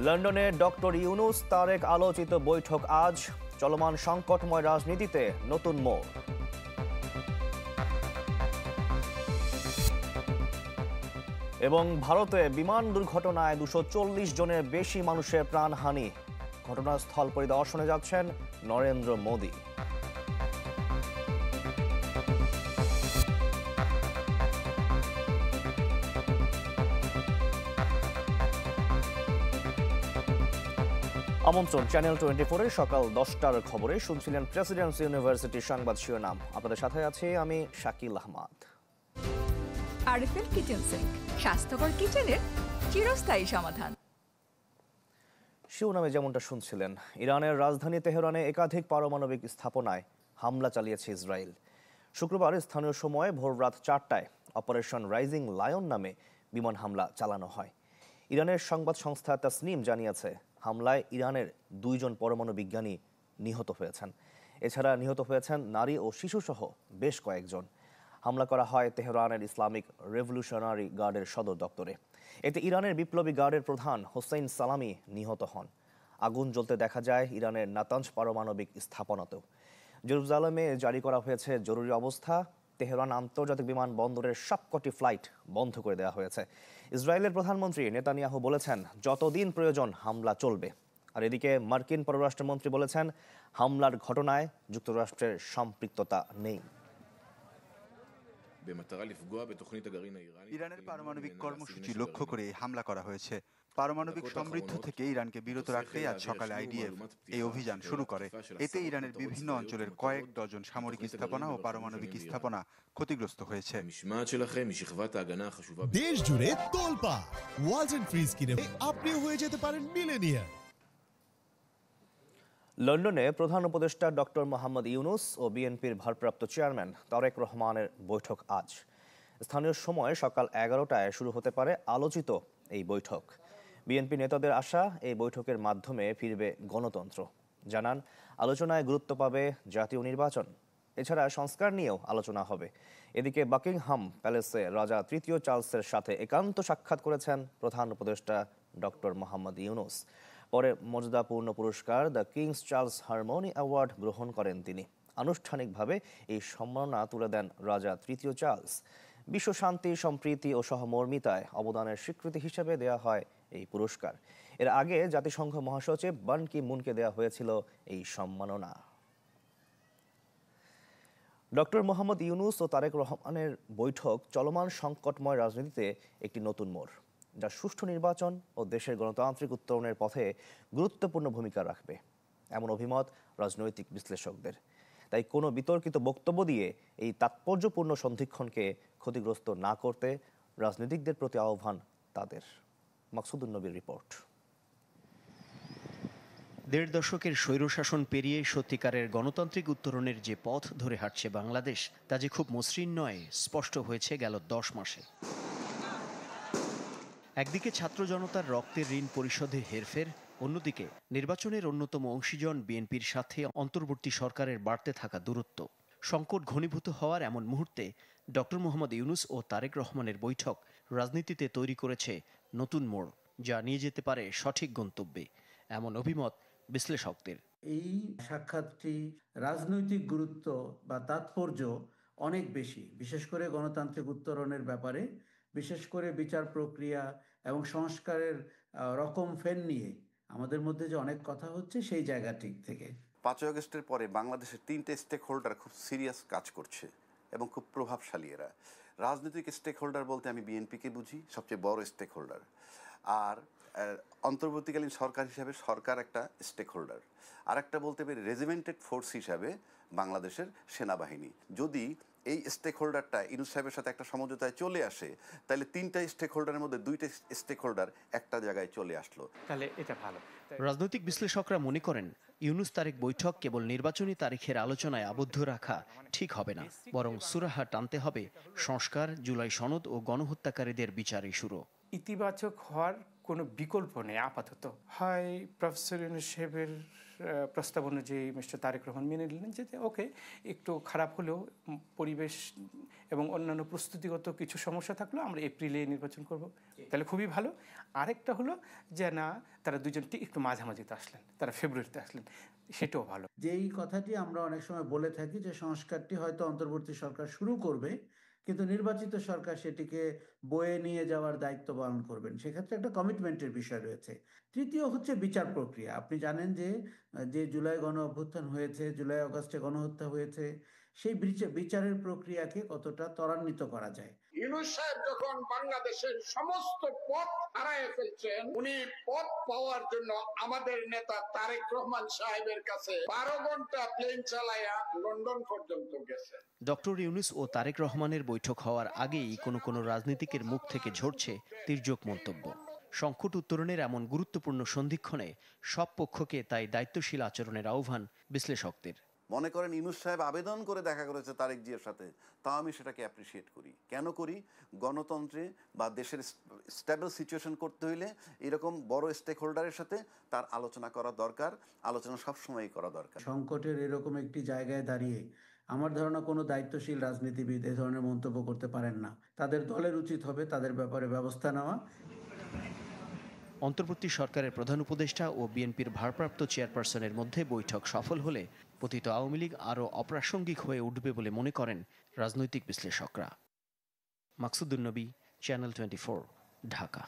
লন্ডনে ডক্টর ইউনূস তারেক আলোচিত বৈঠক আজ। চলমান সংকটময় রাজনীতিতে নতুন মোড়। এবং ভারতে বিমান দুর্ঘটনায় 240 জনের বেশি মানুষের প্রাণহানি। ঘটনাস্থল পরিদর্শনে যাচ্ছেন নরেন্দ্র মোদী। আমন্ত্রণ চ্যানেল 24-এর সকাল 10টার খবরে। শুনছিলেন প্রেসিডেন্সি ইউনিভার্সিটির সংবাদ শিরোনাম। আপনাদের সাথে আছি আমি Shakil Ahmed. RFL kitchen sink, স্বাস্থ্যকর কিচেনের চিরস্থায়ী সমাধান। শিরোনামে যেমনটা শুনছিলেন, ইরানের রাজধানী তেহরানে একাধিক পারমাণবিক স্থাপনায় হামলা চালিয়েছে ইসরায়েল। শুক্রবার স্থানীয় সময় ভোর রাত 4টায় অপারেশন রাইজিং লায়ন নামে বিমান হামলা চালানো হয়। ইরানের সংবাদ সংস্থা তাসনিম জানিয়েছে, হামলায় ইরানের 2 জন পরমাণু বিজ্ঞানী নিহত হয়েছেন। এছাড়া নিহত হয়েছেন নারী ও শিশুসহ বেশ কয়েকজন। হামলা করা হয় তেহরানের ইসলামিক রেভলিউশনারি গার্ডের সদর দপ্তরে। এতে ইরানের বিপ্লবী গার্ডের প্রধান হোসেইন সালামি নিহত হন। আগুন জ্বলতে দেখা যায় ইরানের নাতাঞ্জ পারমাণবিক স্থাপনাতেও। জেরুজালেমে জারি করা হয়েছে জরুরি অবস্থা। তেহরান আন্তর্জাতিক বিমানবন্দরের সবকটি ফ্লাইট বন্ধ করে দেওয়া হয়েছে। ইসরায়েলের প্রধানমন্ত্রী নেতানিয়াহু বলেছেন, যতদিন প্রয়োজন হামলা চলবে। আর এদিকে মার্কিন পররাষ্ট্রমন্ত্রী বলেছেন, হামলার ঘটনায় যুক্তরাষ্ট্রের সম্পৃক্ততা নেই। ইরানের পারমাণবিক কর্মসূচি লক্ষ্য করে হামলা করা হয়েছে। পারমাণবিক সমৃদ্ধ থেকে ইরানকে বিরত রাখতে আজ সকালে আইডিএফ এই অভিযান শুরু করে। এতে ইরানের বিভিন্ন অঞ্চলের কয়েক ডজন সামরিক স্থাপনা ও পারমাণবিক স্থাপনা ক্ষতিগ্রস্ত হয়েছে। দেশ জুড়ে তোলপা ওয়ালটন ফ্রিজ কিনে আপনিও হয়ে যেতে পারেন মিলেনিয়ার। লন্ডনে প্রধান উপদেষ্টা ডক্টর মোহাম্মদ ইউনূস ও বিএনপির ভারপ্রাপ্ত চেয়ারম্যান তারেক রহমানের বৈঠক আজ। স্থানীয় সময় সকাল 11টায় শুরু হতে পারে আলোচিত এই বৈঠক। বিএনপি নেতাদের আশা, এই বৈঠকের মাধ্যমে ফিরবে গণতন্ত্র। জানান, আলোচনায় গুরুত্ব পাবে জাতীয় নির্বাচন। এছাড়া সংস্কার নিয়েও আলোচনা হবে। এদিকে বাকিংহাম প্যালেসে রাজা তৃতীয় চার্লসের সাথে একান্ত সাক্ষাৎ করেছেন প্রধান উপদেষ্টা ডক্টর মোহাম্মদ ইউনূস। পরে মর্যাদাপূর্ণ পুরস্কার the King's Charles Harmony award গ্রহণ করেন তিনি। আনুষ্ঠানিকভাবে এই সম্মাননা তুলে দেন রাজা তৃতীয় চার্লস। বিশ্ব শান্তি, সম্প্রীতি ও সহমর্মিতায় অবদানের স্বীকৃতি হিসেবে দেয়া হয় এই পুরস্কার। এর আগে জাতিসংঘ মহাসচিব বান কি মুনকে দেয়া হয়েছিল এই সম্মাননা। ডক্টর মোহাম্মদ ইউনূস ও তারেক রহমানের বৈঠক চলমান সংকটময় রাজনীতিতে একটি নতুন মোড়, যা সুষ্ঠু নির্বাচন ও দেশের গণতান্ত্রিক উত্তরণের পথে গুরুত্বপূর্ণ ভূমিকা রাখবে, এমন অভিমত রাজনৈতিক বিশ্লেষকদের। তাই কোনো বিতর্কিত বক্তব্য দিয়ে এই তাৎপর্যপূর্ণ সন্ধিক্ষণকে ক্ষতিগ্রস্ত না করতে রাজনীতিকদের প্রতি আহ্বান তাদের। মাকসুদুন নবীর রিপোর্ট। 1.5 দশকের স্বৈরশাসন পেরিয়ে সত্যিকারের গণতান্ত্রিক উত্তরণের যে পথ ধরে হাঁটছে বাংলাদেশ, তা যে খুব মসৃণ নয়, স্পষ্ট হয়েছে গেল 10 মাসে। একদিকে ছাত্র জনতার রক্তের ঋণ পরিশোধে হেরফের, অন্যদিকে নির্বাচনের অন্যতম অংশীজন বিএনপির সাথে অন্তর্বর্তী সরকারের বাড়তে থাকা দূরত্ব। সংকট ঘনীভূত হওয়ার এমন মুহূর্তে ডক্টর মোহাম্মদ ইউনূস ও তারেক রহমানের বৈঠক রাজনীতিতে তৈরি করেছে নতুন মোড়, যা নিয়ে যেতে পারে সঠিক গন্তব্যে, এমন অভিমত বিশ্লেষকদের। এই সাক্ষাৎটি রাজনৈতিক গুরুত্ব বা তাৎপর্য অনেক বেশি, বিশেষ করে গণতান্ত্রিক উত্তরণের ব্যাপারে, বিশেষ করে বিচার প্রক্রিয়া এবং সংস্কারের রকম ফের নিয়ে আমাদের মধ্যে যে অনেক কথা হচ্ছে সেই জায়গাটি থেকে। 5 আগস্টের পরে বাংলাদেশের 3টে স্টেক হোল্ডার খুব সিরিয়াস কাজ করছে এবং খুব প্রভাবশালী এরা। রাজনৈতিক স্টেক হোল্ডার বলতে আমি বিএনপিকে বুঝি, সবচেয়ে বড় স্টেক হোল্ডার। আর অন্তর্বর্তীকালীন সরকার হিসাবে সরকার একটা স্টেক হোল্ডার। আর একটা বলতে পারি রেজিমেন্টেড ফোর্স হিসাবে বাংলাদেশের সেনাবাহিনী। যদি এই স্টেক হোল্ডারটা ইউনূস সাহেবের সাথে একটা সমঝোতায় চলে আসে, তাহলে 3টা স্টেক হোল্ডারের মধ্যে 2টা স্টেক হোল্ডার একটা জায়গায় চলে আসলো, তাহলে এটা ভালো। রাজনৈতিক বিশ্লেষকরা মনে করেন, ইউনূস তারেক বৈঠক কেবল নির্বাচনী তারিখের আলোচনায় আবদ্ধ রাখা ঠিক হবে না, বরং সুরাহা টানতে হবে সংস্কার, জুলাই সনদ ও গণহত্যাকারীদের বিচার ইস্যুরও। ইতিবাচক হওয়ার কোনো বিকল্প নেই আপাতত। হয় প্রফেসর ইউনূস সাহেবের প্রস্তাব অনুযায়ী মিস্টার তারেক রহমান মেনে নিলেন যে ওকে একটু খারাপ হলেও পরিবেশ এবং অন্যান্য প্রস্তুতিগত কিছু সমস্যা থাকলেও আমরা এপ্রিলে নির্বাচন করব, তাহলে খুবই ভালো। আরেকটা হলো যে না, তারা দুজনটি একটু মাঝামাঝিতে আসলেন, তারা ফেব্রুয়ারিতে আসলেন, সেটাও ভালো। যেই কথাটি আমরা অনেক সময় বলে থাকি যে সংস্কারটি হয়তো অন্তর্বর্তী সরকার শুরু করবে, কিন্তু নির্বাচিত সরকার সেটিকে বয়ে নিয়ে যাওয়ার দায়িত্ব পালন করবেন, সেক্ষেত্রে একটা কমিটমেন্টের বিষয় রয়েছে। তৃতীয় হচ্ছে বিচার প্রক্রিয়া। আপনি জানেন যে যে জুলাই গণ অভ্যুত্থান হয়েছে, জুলাই আগস্টে গণহত্যা হয়েছে, সেই বিচারের প্রক্রিয়াকে কতটা ত্বরান্বিত করা যায়। ইউনূস সাহেব যখন বাংলাদেশের সমস্ত পথ হারায় ফেলছেন, উনি পথ পাওয়ার জন্য আমাদের নেতা তারেক রহমান সাহেবের কাছে 12 ঘন্টা প্লেন চালায়া লন্ডন পর্যন্ত গেছেন। ডক্টর ইউনূস ও তারেক রহমানের বৈঠক হওয়ার আগেই কোনো রাজনীতিকের মুখ থেকে ঝরছে তির্যক মন্তব্য। সংকট উত্তরণের এমন গুরুত্বপূর্ণ সন্ধিক্ষণে সব পক্ষকে তাই দায়িত্বশীল আচরণের আহ্বান বিশ্লেষকদের। মনে করেন ইউনূস সাহেব আবেদন করে দেখা করেছে তারেক জিয়ার সাথে, তাও আমি সেটাকে অ্যাপ্রিসিয়েট করি। কেন করি? গণতন্ত্রে বা দেশের স্টেবল সিচুয়েশন করতে হইলে এরকম বড় স্টেক হোল্ডারের সাথে তার আলোচনা করা দরকার, আলোচনা সবসময়ই করা দরকার। সংকটের এরকম একটি জায়গায় দাঁড়িয়ে আমার ধারণা কোনো দায়িত্বশীল রাজনীতিবিদ এ ধরনের মন্তব্য করতে পারেন না। তাদের দলের উচিত হবে তাদের ব্যাপারে ব্যবস্থা নেওয়া। অন্তর্বর্তী সরকারের প্রধান উপদেষ্টা ও বিএনপির ভারপ্রাপ্ত চেয়ারপারসনের মধ্যে বৈঠক সফল হলে পতিত আওয়ামী লীগ আরও অপ্রাসঙ্গিক হয়ে উঠবে বলে মনে করেন রাজনৈতিক বিশ্লেষকরা। মাকসুদুন নবী, চ্যানেল 24, ঢাকা।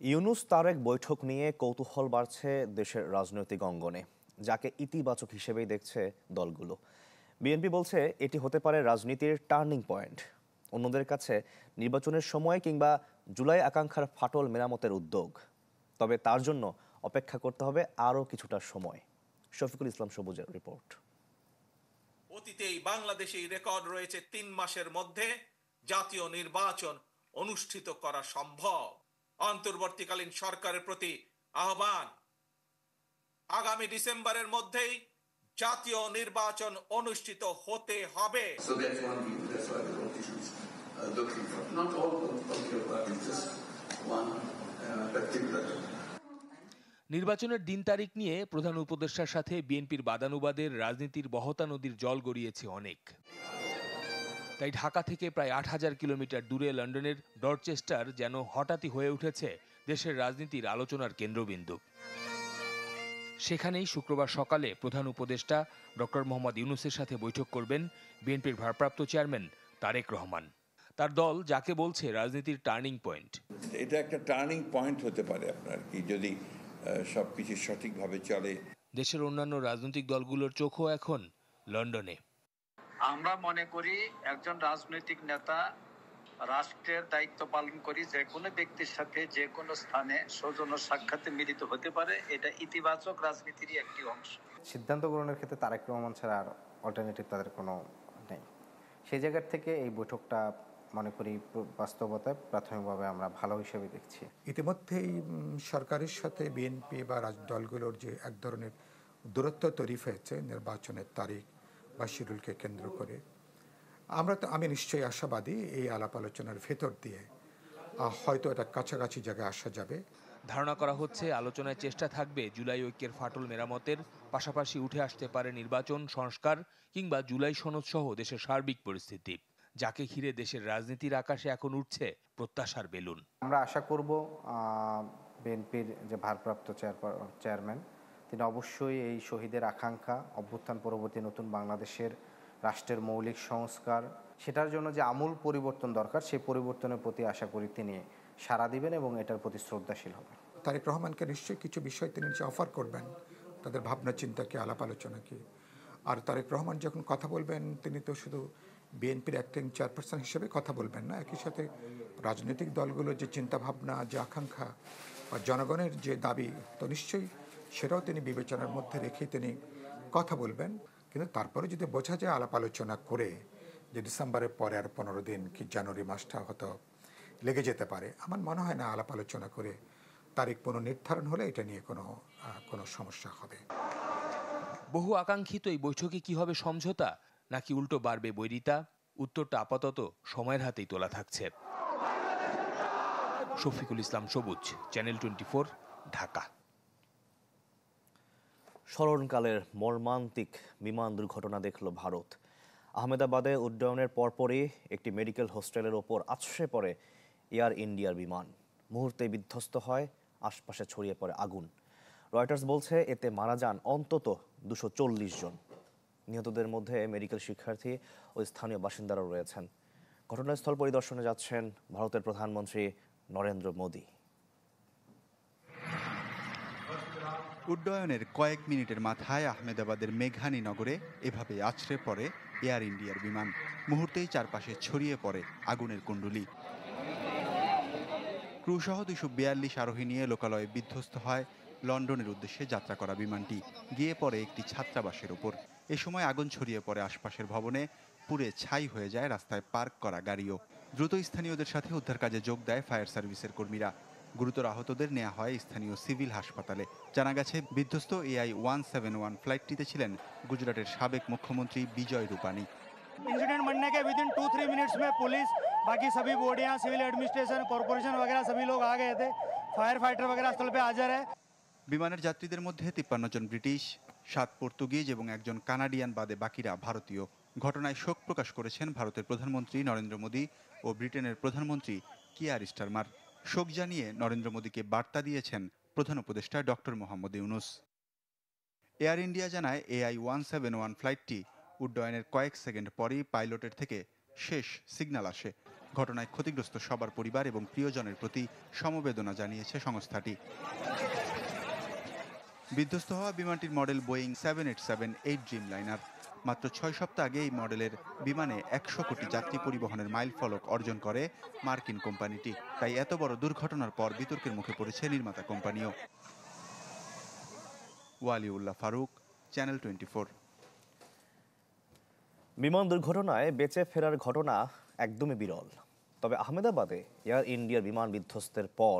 ইউনূস তারেক বৈঠক নিয়ে কৌতূহল বাড়ছে দেশের রাজনৈতিক অঙ্গনে, যাকে ইতিবাচক হিসেবেই দেখছে দলগুলো। বিএনপি বলছে এটি হতে পারে রাজনীতির টার্নিং পয়েন্ট। অন্যদের কাছে নির্বাচনের সময় কিংবা জুলাই আকাঙ্ক্ষার ফাটল মেরামতের উদ্যোগ। তবে তার জন্য অপেক্ষা করতে হবে আরও কিছুটা সময়। শফিকুল ইসলাম সবুজের রিপোর্ট। অতীতেই বাংলাদেশে রেকর্ড রয়েছে 3 মাসের মধ্যে জাতীয় নির্বাচন অনুষ্ঠিত করা সম্ভব। অন্তর্বর্তীকালীন সরকারের প্রতি আহ্বান, আগামী ডিসেম্বরের মধ্যেই জাতীয় নির্বাচন অনুষ্ঠিত হতে হবে। নির্বাচনের দিন তারিখ নিয়ে প্রধান উপদেষ্টার সাথে বিএনপির বাদানুবাদের রাজনীতির বহতা নদীর জল গড়িয়েছে অনেক। তাই ঢাকা থেকে প্রায় ৮,০০০ কিলোমিটার দূরে লন্ডনের ডরচেস্টার যেন হঠাৎই হয়ে উঠেছে দেশের রাজনীতির আলোচনার কেন্দ্রবিন্দু। সেখানেই শুক্রবার সকালে প্রধান উপদেষ্টা ডক্টর মোহাম্মদ ইউনূসের সাথে বৈঠক করবেন বিএনপির ভারপ্রাপ্ত চেয়ারম্যান তারেক রহমান। তার দল যাকে বলছে রাজনীতির টার্নিং পয়েন্ট। এটা একটা টার্নিং পয়েন্ট হতে পারে আপনার কি, যদি সবকিছু সঠিকভাবে চলে। দেশের অন্যান্য রাজনৈতিক দলগুলোর চোখও এখন লন্ডনে। আমরা মনে করি একজন রাজনৈতিক নেতা রাষ্ট্রের দায়িত্ব পালন করি যে কোনো ব্যক্তির সাথে যে কোনো স্থানে সৌজন্য সাক্ষাতে মিলিত হতে পারে, এটা ইতিবাচক রাজনীতিরই একটি অংশ। সিদ্ধান্ত গ্রহণের ক্ষেত্রে তারেক রহমান ছাড়া আর অল্টারনেটিভ তাদের কোনো নেই। সেই জায়গার থেকে এই বৈঠকটা মনে করি বাস্তবতায় প্রাথমিকভাবে আমরা ভালো হিসেবে দেখছি। ইতিমধ্যেই সরকারের সাথে বিএনপি বা দলগুলোর যে এক ধরনের দূরত্ব তৈরি হয়েছে নির্বাচনের তারিখ বা শিডিউলকে কেন্দ্র করে, আমি নিশ্চয়ই আশাবাদী এই আলাপ আলোচনার ভেতর দিয়ে হয়তো এটা কাছাকাছি জায়গায় আসা যাবে। ধারণা করা হচ্ছে আলোচনায় চেষ্টা থাকবে জুলাই ঐক্যের ফাটল মেরামতের, পাশাপাশি উঠে আসতে পারে নির্বাচন সংস্কার কিংবা জুলাই সনদ সহ দেশের সার্বিক পরিস্থিতি, যাকে ঘিরে দেশের রাজনীতির আকাশে এখন উঠছে প্রত্যাশার বেলুন। আমরা আশা করব বিএনপির যে ভারপ্রাপ্ত চেয়ারম্যান তিনি অবশ্যই এই শহীদের আকাঙ্ক্ষা, অভ্যুত্থান পরবর্তী নতুন বাংলাদেশের রাষ্ট্রের মৌলিক সংস্কার, সেটার জন্য যে আমূল পরিবর্তন দরকার, সেই পরিবর্তনের প্রতি আশা করি তিনি সাড়া দিবেন এবং এটার প্রতি শ্রদ্ধাশীল হবেন। তারেক রহমানকে নিশ্চয়ই কিছু বিষয় তিনি অফার করবেন, তাদের ভাবনা চিন্তাকে, আলাপ আলোচনাকে। আর তারেক রহমান যখন কথা বলবেন তিনি তো শুধু বিএনপির অ্যাক্টিং চেয়ারপারসন হিসেবে কথা বলবেন না, একই সাথে রাজনৈতিক দলগুলোর যে চিন্তাভাবনা, যে আকাঙ্ক্ষা বা জনগণের যে দাবি, তো নিশ্চয়ই সেটাও তিনি বিবেচনার মধ্যে রেখে তিনি কথা বলবেন। কিন্তু তারপরে যদি বোঝা যায় আলাপ আলোচনা করে যে ডিসেম্বরের পরে আর 15 দিন কি জানুয়ারি মাসটা হয়তো লেগে যেতে পারে, আমার মনে হয় না আলাপ আলোচনা করে তারিখ পুনর্নির্ধারণ হলে এটা নিয়ে কোনো সমস্যা হবে। বহু আকাঙ্ক্ষিত এই বৈঠকে কি হবে সমঝোতা, নাকি উল্টো বাড়বে বৈরিতা? উত্তরটা আপাতত সময়ের হাতেই তোলা থাকছে। শফিকুল ইসলাম সবুজ, চ্যানেল 24, ঢাকা। স্মরণকালের মর্মান্তিক বিমান দুর্ঘটনা দেখল ভারত। আহমেদাবাদে উড্ডয়নের পরপরই একটি মেডিকেল হোস্টেলের ওপর আছড়ে পড়ে এয়ার ইন্ডিয়ার বিমান। মুহূর্তে বিধ্বস্ত হয়, আশপাশে ছড়িয়ে পড়ে আগুন। রয়টার্স বলছে এতে মারা যান অন্তত 240 জন। নিহতদের মধ্যে মেডিকেল শিক্ষার্থী ও স্থানীয় বাসিন্দারাও রয়েছেন। ঘটনাস্থল পরিদর্শনে যাচ্ছেন ভারতের প্রধানমন্ত্রী নরেন্দ্র মোদী। উড্ডয়নের কয়েক মিনিটের মাথায় আহমেদাবাদের মেঘানী নগরে এভাবে আছড়ে পড়ে এয়ার ইন্ডিয়ার বিমান। মুহূর্তেই চারপাশে ছড়িয়ে পড়ে আগুনের কুণ্ডুলি। ক্রুসহ 242 আরোহী নিয়ে লোকালয়ে বিধ্বস্ত হয় লন্ডনের উদ্দেশ্যে যাত্রা করা বিমানটি। গিয়ে পড়ে একটি ছাত্রাবাসের ওপর। এ সময় আগুন ছড়িয়ে পড়ে আশপাশের ভবনে, পুড়ে ছাই হয়ে যায় রাস্তায় পার্ক করা গাড়িও। দ্রুত স্থানীয়দের সাথে উদ্ধার কাজে যোগ দেয় ফায়ার সার্ভিসের কর্মীরা। গুরুতর আহতদের নেওয়া হয় স্থানীয় সিভিল হাসপাতালে। জানা গেছে, বিধ্বস্ত AI-171 ফ্লাইটটিতে ছিলেন গুজরাটের সাবেক মুখ্যমন্ত্রী বিজয় রূপানী। इंसिडेंट बनने के विदिन 2-3 मिनट्स में पुलिस, बाकी सभी बॉडियां, सिविल एडमिनिस्ट्रेशन, कॉर्पोरेशन वगैरह सभी लोग आ गए थे। फायर फाइटर वगैरह स्थल पे हाजिर है। বিমানের যাত্রীদের মধ্যে 53 জন ব্রিটিশ, 7 পর্তুগিজ এবং একজন কানাডিয়ান বাদে বাকিরা ভারতীয়। ঘটনায় শোক প্রকাশ করেছেন ভারতের প্রধানমন্ত্রী নরেন্দ্র মোদী ও ব্রিটেনের প্রধানমন্ত্রী কিয়ার স্টারমার। শোক জানিয়ে নরেন্দ্র মোদীকে বার্তা দিয়েছেন প্রধান উপদেষ্টা doctor Mohammad Yunus. Air India জানায়, AI-171 ফ্লাইটটি উড্ডয়নের কয়েক সেকেন্ড পরেই পাইলটের থেকে শেষ সিগন্যাল আসে। ঘটনায় ক্ষতিগ্রস্ত সবার পরিবার এবং প্রিয়জনের প্রতি সমবেদনা জানিয়েছে সংস্থাটি। বিধ্বস্ত হওয়া বিমানটির মডেল বোয়িং 787-8 ড্রিম লাইনার। মাত্র 6 সপ্তাহ আগে এই মডেলের বিমানে 100 কোটি যাত্রী পরিবহনের মাইল ফলক অর্জন করে মার্কিন কোম্পানিটি। তাই এত বড় দুর্ঘটনার পর বিতর্কের মুখে পড়েছে নির্মাতা কোম্পানিও। ওয়ালিউল্লাহ ফারুক, চ্যানেল 24। বিমান দুর্ঘটনায় বেঁচে ফেরার ঘটনা একদমই বিরল। তবে আহমেদাবাদে এয়ার ইন্ডিয়ার বিমান বিধ্বস্তের পর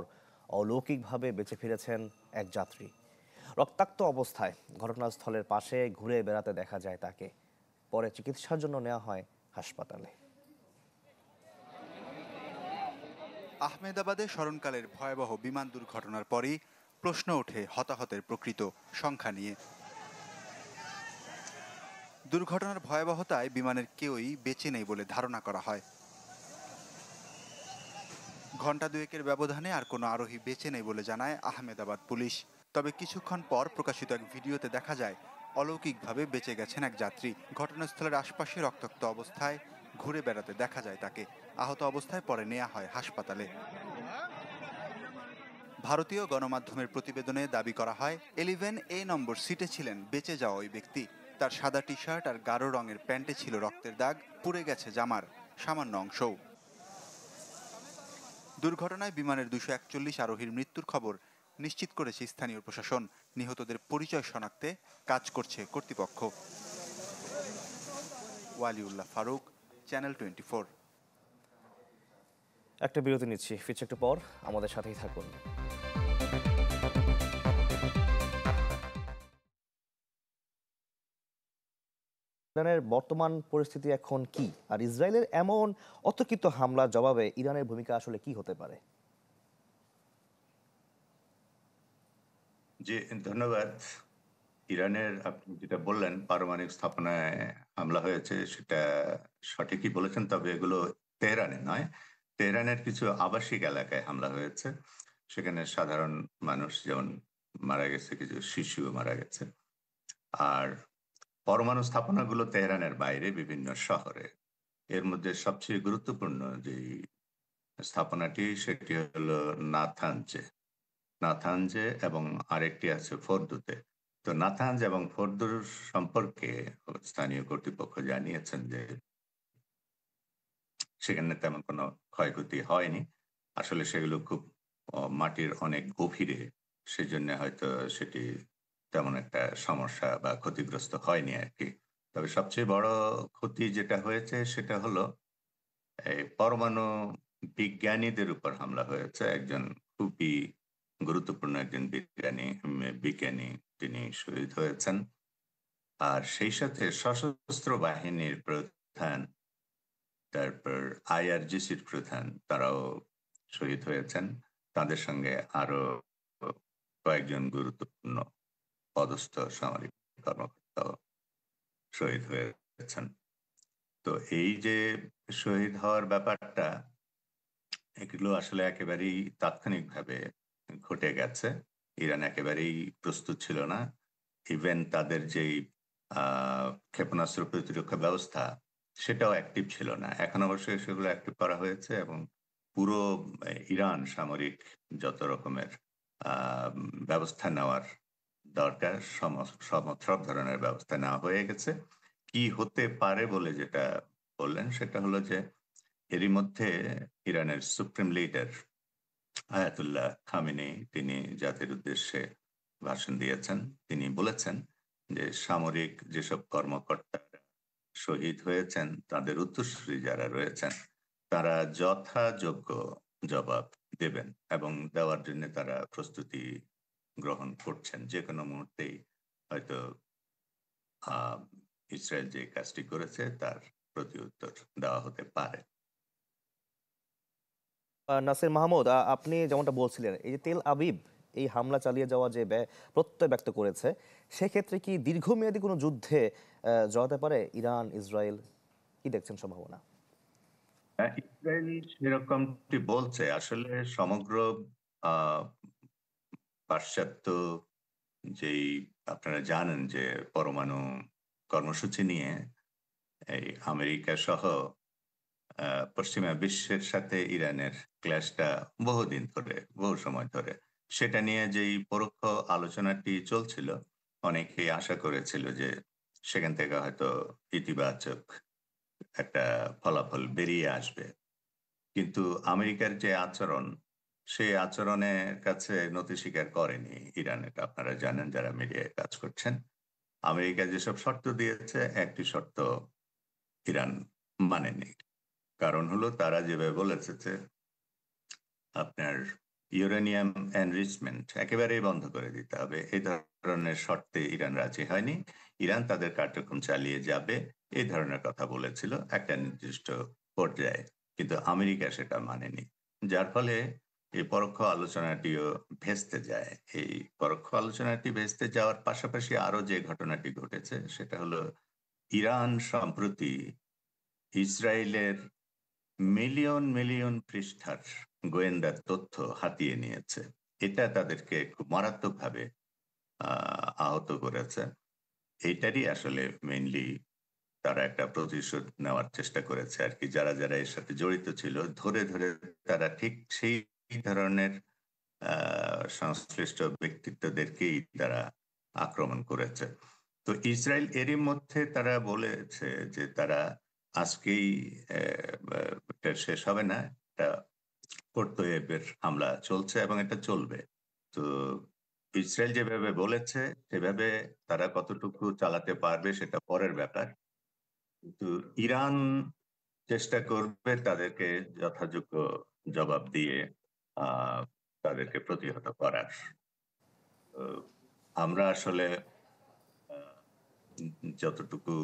অলৌকিকভাবে বেঁচে ফিরেছেন এক যাত্রী। রক্তাক্ত অবস্থায় ঘটনাস্থলের পাশে ঘুরে বেড়াতে দেখা যায় তাকে। পরে চিকিৎসার জন্য নেওয়া হয় হাসপাতালে। আহমেদাবাদে স্মরণকালের ভয়াবহ বিমান দুর্ঘটনার পরই প্রশ্ন ওঠে হতাহতের প্রকৃত সংখ্যা নিয়ে। দুর্ঘটনার ভয়াবহতায় বিমানের কেউই বেঁচে নেই বলে ধারণা করা হয়। ঘণ্টা দুয়েকের ব্যবধানে আর কোনো আরোহী বেঁচে নেই বলে জানায় আহমেদাবাদ পুলিশ। তবে কিছুক্ষণ পর প্রকাশিত এক ভিডিওতে দেখা যায় অলৌকিকভাবে বেঁচে গেছেন এক যাত্রী। ঘটনাস্থলের আশপাশে রক্তাক্ত অবস্থায় ঘুরে বেড়াতে দেখা যায় তাকে। আহত অবস্থায় পরে নেওয়া হয় হাসপাতালে। ভারতীয় গণমাধ্যমের প্রতিবেদনে দাবি করা হয়, 11A নম্বর সিটে ছিলেন বেঁচে যাওয়া ওই ব্যক্তি। তার সাদা টি শার্ট আর গাঢ় রঙের প্যান্টে ছিল রক্তের দাগ, পুড়ে গেছে জামার সামান্য অংশও। দুর্ঘটনায় বিমানের 241 আরোহীর মৃত্যুর খবর নিশ্চিত করেছে স্থানীয় প্রশাসন। নিহতদের পরিচয় শনাক্তে কাজ করছে কর্তৃপক্ষ। ওয়ালিউল্লাহ ফারুক, চ্যানেল 24। একটা বিরতি নিচ্ছি, ফিরছি একটু পর, আমাদের সাথেই থাকুন। ইরানের বর্তমান পরিস্থিতি এখন কি, আর ইসরায়েলের এমন অতর্কিত হামলার জবাবে ইরানের ভূমিকা আসলে কি হতে পারে? জি ধন্যবাদ। ইরানের আপনি যেটা বললেন পারমাণবিক স্থাপনায় হামলা হয়েছে সেটা সঠিকই বলেছেন, তবে এগুলো তেহরানে নয়, তেহরানের কিছু আবাসিক এলাকায় হামলা হয়েছে। সেখানে সাধারণ মানুষ যেমন মারা গেছে, কিছু শিশুও মারা গেছে। আর পরমাণু স্থাপনাগুলো তেহরানের বাইরে বিভিন্ন শহরে। এর মধ্যে সবচেয়ে গুরুত্বপূর্ণ যে স্থাপনাটি সেটি হলো নাথানজে এবং আরেকটি আছে ফোর্দুতে। তো নাথানজ এবং ফোর্দুর সম্পর্কে স্থানীয় কর্তৃপক্ষ জানিয়েছেন যে সেখানে তেমন কোনো ক্ষয়ক্ষতি হয়নি। আসলে সেগুলো খুব মাটির অনেক গভীরে, সেজন্য হয়তো সেটি তেমন একটা সমস্যা বা ক্ষতিগ্রস্ত হয়নি আর কি। তবে সবচেয়ে বড় ক্ষতি যেটা হয়েছে সেটা হলো এই পরমাণু বিজ্ঞানীদের উপর হামলা হয়েছে। একজন খুবই গুরুত্বপূর্ণ একজন বিজ্ঞানী তিনি শহীদ হয়েছেন। আর সেই সাথে সশস্ত্র বাহিনীর প্রধান, তারপর IRGCর প্রধান, তারাও শহীদ হয়েছেন। তাদের সঙ্গে আরো কয়েকজন গুরুত্বপূর্ণ পদস্থ সামরিক কর্মকর্তাও শহীদ হয়েছেন। তো এই যে শহীদ হওয়ার ব্যাপারটা, এগুলো আসলে একেবারেই তাৎক্ষণিকভাবে ঘটে গেছে। ইরান একেবারেই প্রস্তুত ছিল না। ইভেন তাদের যেই ক্ষেপণাস্ত্র প্রতিরক্ষা ব্যবস্থা, সেটাও অ্যাক্টিভ ছিল না। এখন অবশ্যই সেগুলো অ্যাক্টিভ করা হয়েছে এবং পুরো ইরান সামরিক যত রকমের ব্যবস্থা নেওয়ার দরকার সব ধরনের ব্যবস্থা নেওয়া হয়ে গেছে। কি হতে পারে বলে যেটা বললেন, সেটা হলো যে এরই মধ্যে ইরানের সুপ্রিম লিডার আয়াতুল্লাহ খামেনি তিনি জাতির উদ্দেশ্যে ভাষণ দিয়েছেন। তিনি বলেছেন যে সামরিক যেসব কর্মকর্তা শহীদ হয়েছেন, তাদের উত্তরসূরি যারা রয়েছেন, তারা যথাযোগ্য জবাব দেবেন এবং দেওয়ার জন্য তারা প্রস্তুতি গ্রহণ করছেন। যে কোনো মুহূর্তেই হয়তো ইসরায়েল যে কাজটি করেছে তার প্রতি উত্তর দেওয়া হতে পারে। নাসির মাহমুদ, আপনি যেমনটা বলছিলেন, এই যে তেল আবিব এই হামলা চালিয়ে যাওয়া যে প্রত্যয় ব্যক্ত করেছে, সেক্ষেত্রে কি দীর্ঘমেয়াদী কোনো যুদ্ধে জড়াতে পারে ইরান ইসরায়েল? কি দেখছেন সম্ভাবনা? ইসরায়েল সেরকমটি বলছে। আসলে সমগ্র পাশ্চাত্য যেই আপনারা জানেন যে পরমাণু কর্মসূচি নিয়ে এই আমেরিকা সহ পশ্চিমা বিশ্বের সাথে ইরানের ক্ল্যাশটা বহুদিন ধরে, বহু সময় ধরে, সেটা নিয়ে যেই পরোক্ষ আলোচনাটি চলছিল, অনেকেই আশা করেছিল যে সেখান থেকে হয়তো ইতিবাচক একটা ফলাফল বেরিয়ে আসবে। কিন্তু আমেরিকার যে আচরণ, সেই আচরণের কাছে নতি স্বীকার করেনি ইরান। এটা আপনারা জানেন যারা মিডিয়ায় কাজ করছেন। আমেরিকা যেসব শর্ত দিয়েছে, একটি শর্ত ইরান মানেনি। কারণ হলো তারা যেভাবে বলেছে যে আপনার ইউরেনিয়াম এনরিচমেন্ট একেবারেই বন্ধ করে দিতে হবে, এই ধরনের শর্তে ইরান রাজি হয়নি। ইরান তাদের কার্যক্রম চালিয়ে যাবে, এই ধরনের কথা বলেছিল একটা নির্দিষ্ট পর্যায়ে, কিন্তু আমেরিকা সেটা মানেনি। যার ফলে এই পরোক্ষ আলোচনাটিও ভেস্তে যায়। এই পরোক্ষ আলোচনাটি ভেস্তে যাওয়ার পাশাপাশি আরো যে ঘটনাটি ঘটেছে, সেটা হলো ইরান সম্প্রতি ইসরায়েলের মিলিয়ন মিলিয়ন পৃষ্ঠার গোয়েন্দা তথ্য হাতিয়ে নিয়েছে। এটা তাদেরকে খুব মারাত্মকভাবে আহত করেছে। এইটারই আসলে মেইনলি তারা একটা প্রতিশোধ নেওয়ার চেষ্টা করেছে আর কি। যারা যারা এর সাথে জড়িত ছিল ধরে ধরে তারা ঠিক সেই ধরনের সংশ্লিষ্ট ব্যক্তিত্বদেরকেই তারা আক্রমণ করেছে। তো ইসরায়েল এরই মধ্যে তারা বলেছে যে তারা আজকেই শেষ হবে না, এটা প্রত্যয়ের হামলা চলছে এবং এটা চলবে। তো ইসরায়েল যেভাবে বলেছে সেভাবে তারা কতটুকু চালাতে পারবে সেটা পরের ব্যাপার। কিন্তু ইরান চেষ্টা করবে তাদেরকে যথাযোগ্য জবাব দিয়ে তাদেরকে প্রতিহত করার। আমরা আসলে যতটুকু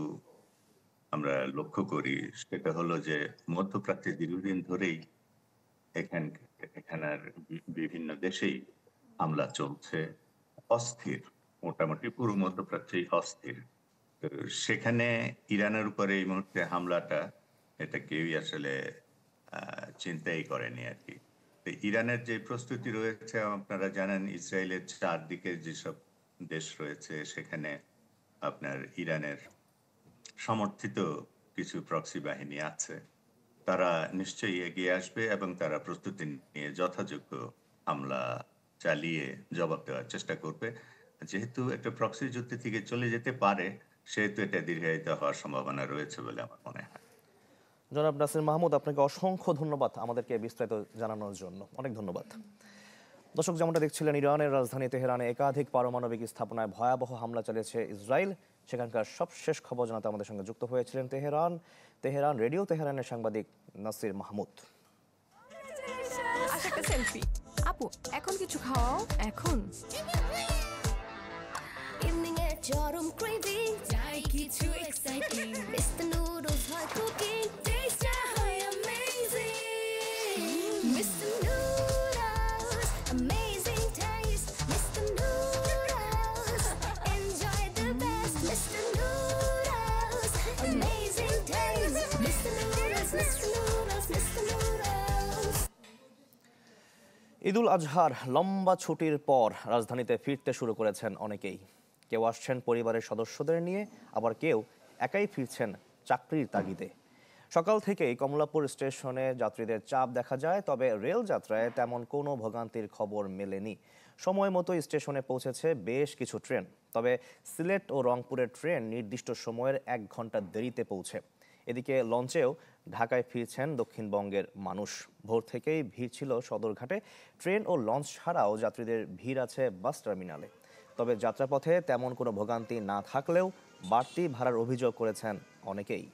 আমরা লক্ষ্য করি সেটা হলো যে মধ্যপ্রাচ্যে দীর্ঘদিন ধরেই এখানের বিভিন্ন দেশেই হামলা চলছে, অস্থির, মোটামুটি পুরো মধ্যপ্রাচ্যেই অস্থির। তো সেখানে ইরানের উপরে এই মুহূর্তে হামলাটা, এটা কেউই আসলে চিন্তাই করেনি আর কি। তো ইরানের যে প্রস্তুতি রয়েছে, আপনারা জানেন ইসরায়েলের চারদিকে যেসব দেশ রয়েছে সেখানে আপনার ইরানের সমর্থিত কিছু প্রক্সি বাহিনী আছে। তারা নিশ্চয়ই এগিয়ে আসবে এবং তারা প্রস্তুতি নিয়ে যথাযোগ্য হামলা চালিয়ে জবাব দেওয়ার চেষ্টা করবে। যেহেতু একটা প্রক্সি যুদ্ধ থেকে চলে যেতে পারে, সেহেতু এটা দীর্ঘায়িত হওয়ার সম্ভাবনা রয়েছে বলে আমার মনে হয়। জনাব নাসির মাহমুদ, আপনাকে অসংখ্য ধন্যবাদ আমাদেরকে বিস্তারিত জানানোর জন্য। অনেক ধন্যবাদ। দর্শক, যেমনটা দেখছিলেন, ইরানের রাজধানী তেহরানে একাধিক পারমাণবিক স্থাপনায় ভয়াবহ হামলা চালিয়েছে ইসরায়েল। সেখানকার সবশেষ খবর জানাতে আমাদের সঙ্গে যুক্ত হয়েছিলেন তেহরান রেডিও তেহরানের সাংবাদিক নাসির মাহমুদ। সেলফি আপু, এখন কিছু খাওয়াও। এখন চরম ক্রেভিং, চাই কিছু এক্সাইটিং, মিস্টার নুডলস হয় কুকিং, টেস্টটা হয় অ্যামেজিং, মিস্টার নুডলস ঈদুল আজহার লম্বা ছুটির পর রাজধানীতে ফিরতে শুরু করেছেন অনেকেই। কেউ আসছেন পরিবারের সদস্যদের নিয়ে, আবার কেউ একাই ফিরছেন চাকরির তাগিদে। সকাল থেকেই কমলাপুর স্টেশনে যাত্রীদের চাপ দেখা যায়, তবে রেল যাত্রায় তেমন কোনো ভোগান্তির খবর মেলেনি। সময় মতো স্টেশনে পৌঁছেছে বেশ কিছু ট্রেন, তবে সিলেট ও রংপুরের ট্রেন নির্দিষ্ট সময়ের 1 ঘন্টা দেরিতে পৌঁছে। এদিকে লঞ্চেও ঢাকায় ফিরছেন দক্ষিণবঙ্গের মানুষ। ভোর থেকেই ভিড় ছিল সদরঘাটে। ট্রেন ও লঞ্চ ছাড়াও যাত্রীদের ভিড় আছে বাস টার্মিনালে। তবে যাত্রাপথে তেমন কোনো ভোগান্তি না থাকলেও বাড়তি ভাড়ার অভিযোগ করেছেন অনেকেই।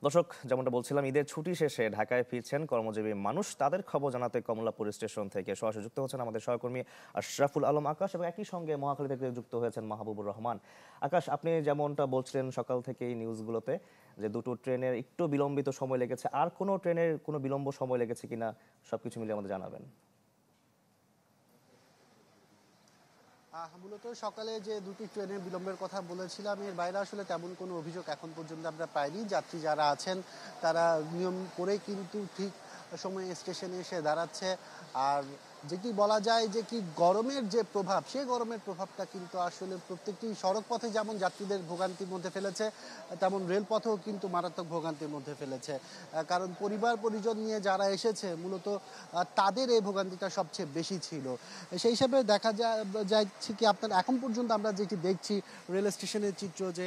দর্শক, যেমনটা বলছিলাম, ঈদের ছুটি শেষে ঢাকায় ফিরছেন কর্মজীবী মানুষ। তাদের খবর জানাতে কমলাপুর স্টেশন থেকে সরাসরি যুক্ত হচ্ছেন আমাদের সহকর্মী আশরাফুল আলম আকাশ, এবং একই সঙ্গে মহাখালী থেকে যুক্ত হয়েছেন মাহবুবুর রহমান। আকাশ, আপনি যেমনটা বলছিলেন সকাল থেকেই নিউজগুলোতে যে দুটো ট্রেনের একটু বিলম্বিত সময় লেগেছে, আর কোনো ট্রেনের কোনো বিলম্ব সময় লেগেছে কিনা সবকিছু মিলিয়ে আমাদের জানাবেন। মূলত সকালে যে দুটি ট্রেনের বিলম্বের কথা বলেছিলাম, এর বাইরে আসলে তেমন কোনো অভিযোগ এখন পর্যন্ত আমরা পাইনি। যাত্রী যারা আছেন তারা নিয়ম করে কিন্তু ঠিক সময়ে স্টেশনে এসে দাঁড়াচ্ছে। আর যেটি বলা যায় যে কি গরমের যে প্রভাব, সেই গরমের প্রভাবটা কিন্তু আসলে প্রত্যেকটি সড়ক পথে যেমন যাত্রীদের ভোগান্তির মধ্যে ফেলেছে, তেমন রেলপথেও কিন্তু মারাত্মক ভোগান্তির মধ্যে ফেলেছে। কারণ পরিবার পরিজন নিয়ে যারা এসেছে মূলত তাদের এই ভোগান্তিটা সবচেয়ে বেশি ছিল। সেই হিসাবে দেখা যাচ্ছে কি আপনার এখন পর্যন্ত আমরা যেটি দেখছি রেল স্টেশনের চিত্র, যে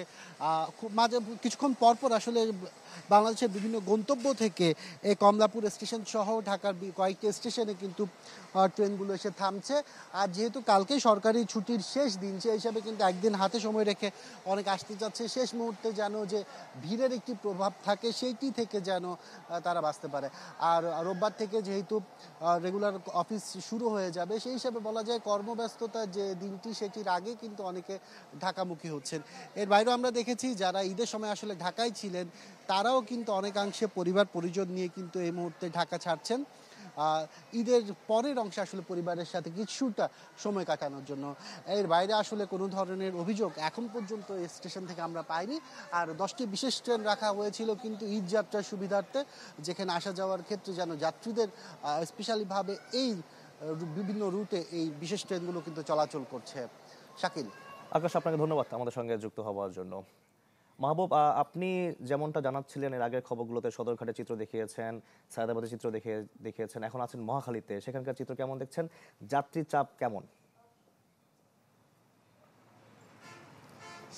মাঝে কিছুক্ষণ পরপর আসলে বাংলাদেশের বিভিন্ন গন্তব্য থেকে এই কমলাপুর স্টেশন সহ ঢাকার কয়েকটি স্টেশনে কিন্তু ট্রেনগুলো এসে থামছে। আর যেহেতু কালকে সরকারি ছুটির শেষ দিন, সেই হিসাবে কিন্তু একদিন হাতে সময় রেখে অনেক আসতে যাচ্ছে। শেষ মুহূর্তে যেন যে ভিড়ের একটি প্রভাব থাকে সেইটি থেকে যেন তারা বাঁচতে পারে। আর রোববার থেকে যেহেতু রেগুলার অফিস শুরু হয়ে যাবে, সেই হিসাবে বলা যায় কর্মব্যস্ততার যে দিনটি সেটির আগে কিন্তু অনেকে ঢাকামুখী হচ্ছেন। এর বাইরেও আমরা দেখেছি যারা ঈদের সময় আসলে ঢাকায় ছিলেন তারাও কিন্তু অনেকাংশে পরিবার পরিজন নিয়ে কিন্তু এই মুহূর্তে ঢাকা ছাড়ছেন ঈদের পরের অংশে আসলে পরিবারের সাথে কিছুটা সময় কাটানোর জন্য। এর বাইরে আসলে কোনো ধরনের অভিযোগ এখন পর্যন্ত এই স্টেশন থেকে আমরা পাইনি। আর 10টি বিশেষ ট্রেন রাখা হয়েছিল কিন্তু ঈদ যাত্রার সুবিধার্থে, যেখানে আসা যাওয়ার ক্ষেত্রে যেন যাত্রীদের স্পেশালিভাবে এই বিভিন্ন রুটে এই বিশেষ ট্রেনগুলো কিন্তু চলাচল করছে। শাকিল। আকাশ, আপনাকে ধন্যবাদ আমাদের সঙ্গে যুক্ত হওয়ার জন্য। মাহবুব, আপনি যেমনটা জানাচ্ছিলেন এর আগের খবরগুলোতে সদরঘাটের চিত্র দেখিয়েছেন, সায়দাবাদের চিত্র দেখিয়েছেন, এখন আছেন মহাখালীতে। সেখানকার চিত্র কেমন দেখছেন? যাত্রীর চাপ কেমন?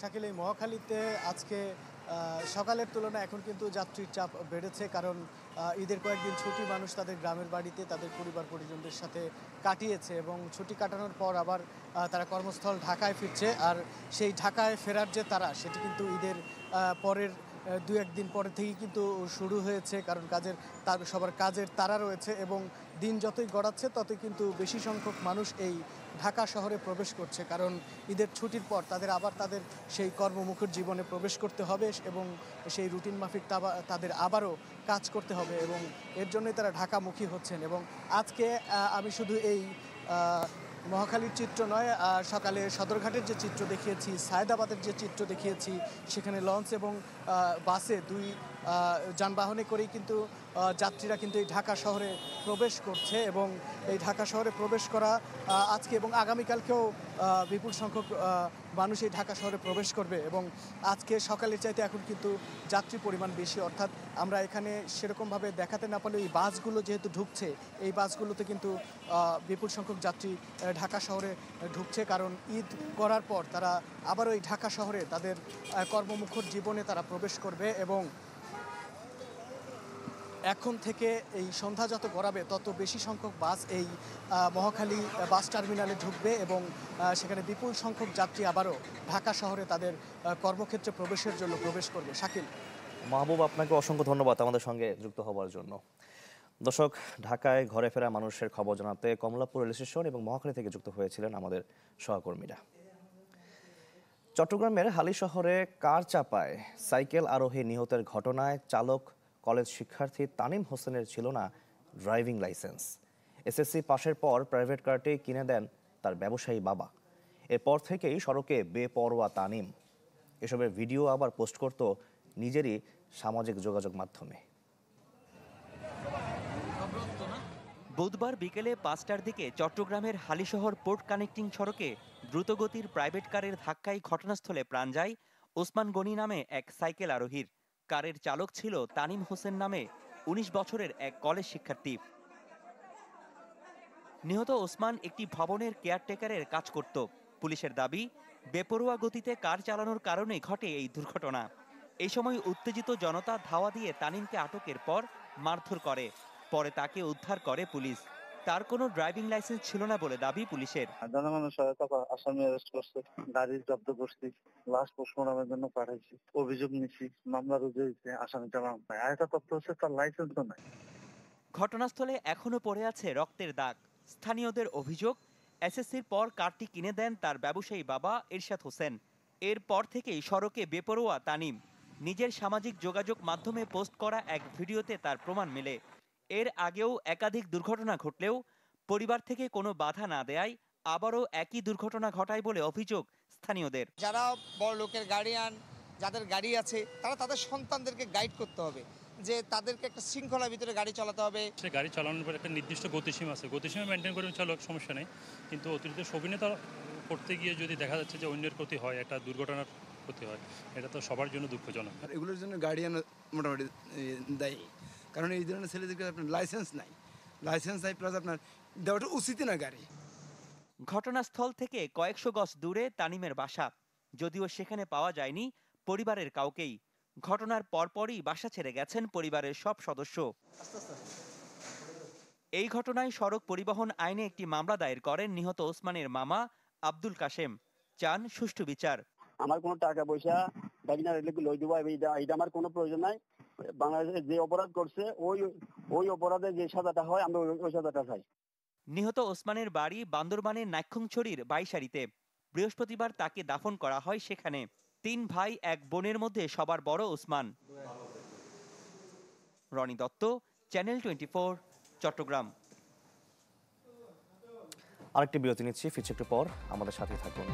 শাকিল, এই মহাখালীতে আজকে সকালের তুলনায় এখন কিন্তু যাত্রীর চাপ বেড়েছে, কারণ ঈদের কয়েকদিন ছুটি মানুষ তাদের গ্রামের বাড়িতে তাদের পরিবার পরিজনদের সাথে কাটিয়েছে, এবং ছুটি কাটানোর পর আবার তারা কর্মস্থল ঢাকায় ফিরছে। আর সেই ঢাকায় ফেরার যে তারা, সেটি কিন্তু ঈদের পরের 2-1 দিন পরে থেকেই কিন্তু শুরু হয়েছে, কারণ সবার কাজের তাড়া রয়েছে, এবং দিন যতই গড়াচ্ছে ততই কিন্তু বেশি সংখ্যক মানুষ এই ঢাকা শহরে প্রবেশ করছে, কারণ ঈদের ছুটির পর তাদের আবার তাদের সেই কর্মমুখর জীবনে প্রবেশ করতে হবে, এবং সেই রুটিন মাফিক তাদের আবারও কাজ করতে হবে, এবং এর জন্যই তারা ঢাকামুখী হচ্ছেন। এবং আজকে আমি শুধু এই মহাখালীর চিত্র নয়, সকালে সদরঘাটের যে চিত্র দেখিয়েছি, সায়দাবাদের যে চিত্র দেখিয়েছি, সেখানে লঞ্চ এবং বাসে 2 যানবাহনে করেই কিন্তু যাত্রীরা কিন্তু এই ঢাকা শহরে প্রবেশ করছে, এবং এই ঢাকা শহরে প্রবেশ করা আজকে এবং আগামীকালকেও বিপুল সংখ্যক মানুষ এই ঢাকা শহরে প্রবেশ করবে। এবং আজকে সকালের চাইতে এখন কিন্তু যাত্রী পরিমাণ বেশি, অর্থাৎ আমরা এখানে সেরকমভাবে দেখাতে না পারলেও এই বাসগুলো যেহেতু ঢুকছে, এই বাসগুলোতে কিন্তু বিপুল সংখ্যক যাত্রী ঢাকা শহরে ঢুকছে, কারণ ঈদ করার পর তারা আবারও এই ঢাকা শহরে তাদের কর্মমুখর জীবনে তারা প্রবেশ করবে। এবং এখন থেকে এই সন্ধ্যা যত গড়াবে তত বেশি সংখ্যক বাস এই মহাখালী বাস টার্মিনালে ঢুকবে, এবং সেখানে বিপুল সংখ্যক যাত্রী আবারও ঢাকা শহরে তাদের কর্মক্ষেত্রে প্রবেশের জন্য প্রবেশ করবে। শাকিল। মাহবুব, আপনাকে অসংখ্য ধন্যবাদ আমাদের সঙ্গে যুক্ত হওয়ার জন্য। দর্শক, ঢাকায় ঘরে ফেরা মানুষের খবর জানাতে কমলাপুর রেল স্টেশন এবং মহাখালী থেকে যুক্ত হয়েছিলেন আমাদের সহকর্মীরা। চট্টগ্রামের হালি শহরে কার চাপায় সাইকেল আরোহী নিহতের ঘটনায় চালক কলেজ শিক্ষার্থী তানিম হোসেনের ছিল না ড্রাইভিং লাইসেন্স। এসএসসি পাশের পর প্রাইভেট কারটি কিনে দেন তার ব্যবসায়ী বাবা। এরপর থেকেই সড়কে বেপরোয়া তানিম। এসবের ভিডিও আবার পোস্ট করত নিজেরই সামাজিক যোগাযোগ মাধ্যমে। বুধবার বিকেলে 5টার দিকে চট্টগ্রামের হালিশহর পোর্ট কানেক্টিং সড়কে দ্রুতগতির প্রাইভেট কারের ধাক্কায় ঘটনাস্থলে প্রাণ যায় ওসমান গনি নামে এক সাইকেল আরোহীর। কারের চালক ছিল তানিম হোসেন নামে 19 বছরের এক কলেজ শিক্ষার্থী। নিহত ওসমান একটি ভবনের কেয়ারটেকারের কাজ করত। পুলিশের দাবি, বেপরোয়া গতিতে কার চালানোর কারণে ঘটে এই দুর্ঘটনা। এই সময় উত্তেজিত জনতা ধাওয়া দিয়ে তানিমকে আটকের পর মারধর করে। পরে তাকে উদ্ধার করে পুলিশ। তার কোনো ড্রাইভিং লাইসেন্স ছিল না বলে দাবি পুলিশের। জনগণের সহায়তা আসামি অ্যারেস্ট করছে, গাড়ি জব্দ করছি, লাশ পোস্টমর্টমের জন্য পাঠাইছি, অভিযোগ নিচ্ছি, মামলা রুজু হয়েছে, আসামিটা মামলা। আরেকটা তথ্য হচ্ছে তার লাইসেন্সও নাই। ঘটনাস্থলে এখনো পড়ে আছে রক্তের দাগ। স্থানীয়দের অভিযোগ, এসএসসির পর কারটি কিনে দেন তার ব্যবসায়ী বাবা এরশাদ হোসেন। এরপর থেকেই সড়কে বেপরোয়া তানিম। নিজের সামাজিক যোগাযোগ মাধ্যমে পোস্ট করা এক ভিডিওতে তার প্রমাণ মেলে। এর আগেও একাধিক দুর্ঘটনা ঘটলেও পরিবার থেকে কোনো বাধা না দেয়ায় আবারও একই দুর্ঘটনা ঘটায় বলে অভিযোগ স্থানীয়দের। যারা বড় লোকের গার্ডিয়ান, যাদের গাড়ি আছে, তারা তাদের সন্তানদেরকে গাইড করতে হবে যে তাদেরকে একটা শৃঙ্খলার ভিতরে গাড়ি চালাতে হবে। সে গাড়ি চালানোর পর একটা নির্দিষ্ট গতিসীমা আছে, গতিসীমা মেনটেন করে চালক সমস্যা নেই, কিন্তু অতিরিক্ত সবিনতা করতে গিয়ে যদি দেখা যাচ্ছে যে অন্যের ক্ষতি হয়, একটা দুর্ঘটনার ক্ষতি হয়, এটা তো সবার জন্য দুঃখজনক। আর এগুলোর জন্য গার্ডিয়ান মোটামুটি দায়ী, কারণ এই ধরনের ছেলেদেরকে আপনার লাইসেন্স নাই প্লাস আপনার দেওয়াটা উচিত না গাড়ি। ঘটনাস্থল থেকে কয়েকশো গজ দূরে তানিমের বাসা, যদিও সেখানে পাওয়া যায়নি পরিবারের কাউকেই। ঘটনার পরপরই বাসা ছেড়ে গেছেন পরিবারের সব সদস্য। এই ঘটনায় সড়ক পরিবহন আইনে একটি মামলা দায়ের করেন নিহত ওসমানের মামা আব্দুল কাশেম। চান সুষ্ঠু বিচার। আমার কোনো টাকা পয়সা লই দেবো, এটা আমার কোনো প্রয়োজন নাই। বাংলাদেশে যে অপরাধ করছে ওই অপরাধে যে সাজাটা হয় আমরা ওই সাজাটা চাই। নিহত ওসমানের বাড়ি বান্দরবানের নাইক্ষ্যংছড়ির বাইশারিতে। বৃহস্পতিবার তাকে দাফন করা হয় সেখানে। 3 ভাই 1 বোনের মধ্যে সবার বড় ওসমান। রনি দত্ত, চ্যানেল 24, চট্টগ্রাম। আরেকটি বিরতি নিচ্ছি, ফিরছি একটু পর, আমাদের সাথে থাকুন।